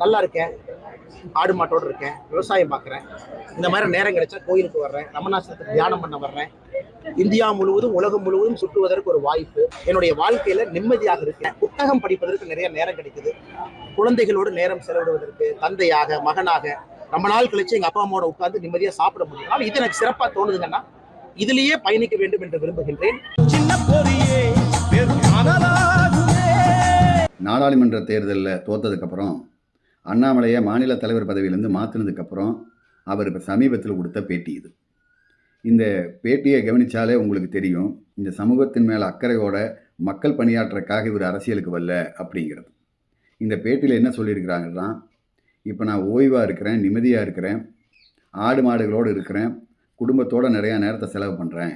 நல்லா இருக்கேன், ஆடு மாட்டோடு இருக்கேன், விவசாயம் பார்க்குறேன். இந்த மாதிரி நேரம் கிடைச்சா கோயிலுக்கு வர்றேன், ரமணாசிரமத்துக்கு தியானம் பண்ண வர்றேன். இந்தியா முழுவதும் உலகம் முழுவதும் சுற்றுவதற்கு ஒரு வாய்ப்பு. என்னுடைய வாழ்க்கையில நிம்மதியாக இருக்கேன். புத்தகம் படிப்பதற்கு நிறைய நேரம் கிடைக்குது. குழந்தைகளோடு நேரம் செலவிடுவதற்கு தந்தையாக மகனாக ரொம்ப நாள் கழிச்சு எங்க அப்பா அம்மாவோட உட்கார்ந்து நிம்மதியா சாப்பிட முடியும். ஆனால் இது எனக்கு சிறப்பா தோணுதுங்கன்னா இதிலேயே பயணிக்க வேண்டும் என்று விரும்புகின்றேன். நாடாளுமன்ற தேர்தலில் தோத்ததுக்கப்புறம் அண்ணாமலையை மாநில தலைவர் பதவியிலேருந்து மாற்றினதுக்கப்புறம் அவர் இப்போ சமீபத்தில் கொடுத்த பேட்டி இது. இந்த பேட்டியை கவனித்தாலே உங்களுக்கு தெரியும், இந்த சமூகத்தின் மேலே அக்கறையோட மக்கள் பணியாற்றக்காக இவர் அரசியலுக்கு வரல அப்படிங்கிறது. இந்த பேட்டியில் என்ன சொல்லியிருக்கிறாங்கன்னா, இப்போ நான் ஓய்வாக இருக்கிறேன், நிம்மதியாக இருக்கிறேன், ஆடு மாடுகளோடு இருக்கிறேன், குடும்பத்தோடு நிறையா நேரத்தை செலவு பண்ணுறேன்,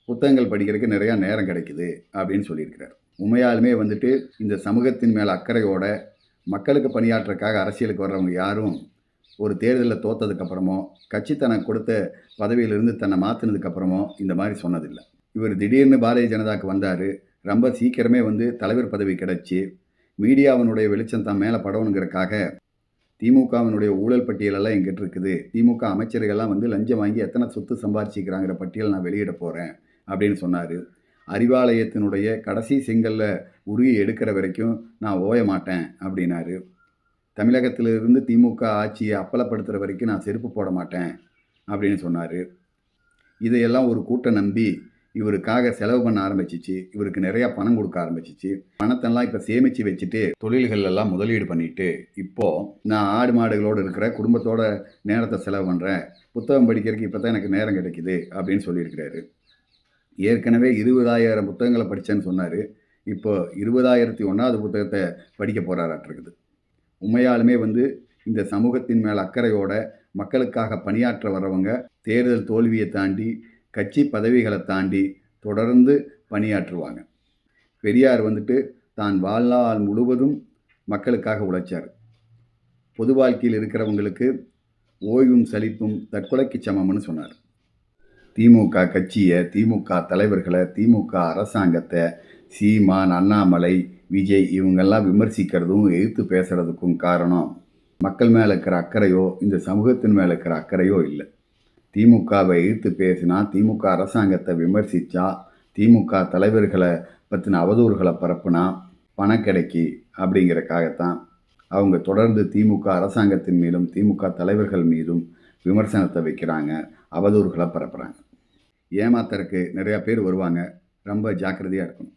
புத்தகங்கள் படிக்கிறதுக்கு நிறையா நேரம் கிடைக்குது அப்படின்னு சொல்லியிருக்கிறார். உண்மையாலுமே வந்துட்டு இந்த சமூகத்தின் மேலே அக்கறையோட மக்களுக்கு பணியாற்றக்காக அரசியலுக்கு வர்றவங்க யாரும் ஒரு தேர்தலில் தோற்றதுக்கப்புறமோ கட்சி தனக்கு கொடுத்த பதவியிலிருந்து தன்னை மாற்றினதுக்கப்புறமோ இந்த மாதிரி சொன்னதில்லை. இவர் திடீர்னு பாரதிய ஜனதாவுக்கு வந்தார், ரொம்ப சீக்கிரமே தலைவர் பதவி கிடச்சி மீடியாவினுடைய வெளிச்சம் தான் மேலே படணுங்கிறக்காக திமுகவினுடைய ஊழல் பட்டியலெல்லாம் எங்கிட்ட இருக்குது, திமுக அமைச்சர்கள்லாம் லஞ்சம் வாங்கி எத்தனை சொத்து சம்பாதிச்சிக்கிறாங்கிற பட்டியல் நான் வெளியிட போகிறேன் அப்படின்னு சொன்னார். அறிவாலயத்தினுடைய கடைசி செங்கல்ல உருகி எடுக்கிற வரைக்கும் நான் ஓய மாட்டேன் அப்படின்னாரு. தமிழகத்திலிருந்து திமுக ஆட்சியை அப்பலப்படுத்துகிற வரைக்கும் நான் செருப்பு போட மாட்டேன் அப்படின்னு சொன்னார். இதையெல்லாம் ஒரு கூட்டம் நம்பி இவருக்காக செலவு பண்ண ஆரம்பிச்சிச்சு, இவருக்கு நிறையா பணம் கொடுக்க ஆரம்பிச்சிச்சு. பணத்தெல்லாம் இப்போ சேமித்து வச்சுட்டு தொழில்கள் எல்லாம் முதலீடு பண்ணிட்டு இப்போது நான் ஆடு மாடுகளோடு இருக்கிற குடும்பத்தோட நேரத்தை செலவு பண்ணுறேன், புத்தகம் படிக்கிறதுக்கு இப்போ தான் எனக்கு நேரம் கிடைக்குது அப்படின்னு சொல்லியிருக்கிறாரு. ஏற்கனவே 20,000 புத்தகங்களை படித்தேன்னு சொன்னார். இப்போ 20,001வது புத்தகத்தை படிக்க போகிறாராட்டிருக்குது. உண்மையாலுமே இந்த சமூகத்தின் மேல் அக்கறையோட மக்களுக்காக பணியாற்ற வர்றவங்க தேர்தல் தோல்வியை தாண்டி கட்சி பதவிகளை தாண்டி தொடர்ந்து பணியாற்றுவாங்க. பெரியார் தான் வாழ்நாள் முழுவதும் மக்களுக்காக உழைச்சார். பொது வாழ்க்கையில் இருக்கிறவங்களுக்கு ஓய்வும் சலிப்பும் தற்கொலைக்கு சமம்னு சொன்னார். திமுக கட்சியை, திமுக தலைவர்களை, திமுக அரசாங்கத்தை சீமான், அண்ணாமலை, விஜய் இவங்கெல்லாம் விமர்சிக்கிறதும் எதிர்த்து பேசுகிறதுக்கும் காரணம் மக்கள் மேலே இருக்கிற அக்கறையோ இந்த சமூகத்தின் மேலே இருக்கிற அக்கறையோ இல்லை. திமுகவை எதிர்த்து பேசினா, திமுக அரசாங்கத்தை விமர்சித்தா, திமுக தலைவர்களை பற்றின அவதூறுகளை பரப்புனா பணம் கிடைக்கி அப்படிங்கிறக்காகத்தான் அவங்க தொடர்ந்து திமுக அரசாங்கத்தின் மீதும் திமுக தலைவர்கள் மீதும் விமர்சனத்தை வைக்கிறாங்க, அவதூறுகளை பரப்புகிறாங்க. ஏமாத்துறதுக்கு நிறையா பேர் வருவாங்க, ரொம்ப ஜாக்கிரதையாக இருக்கணும்.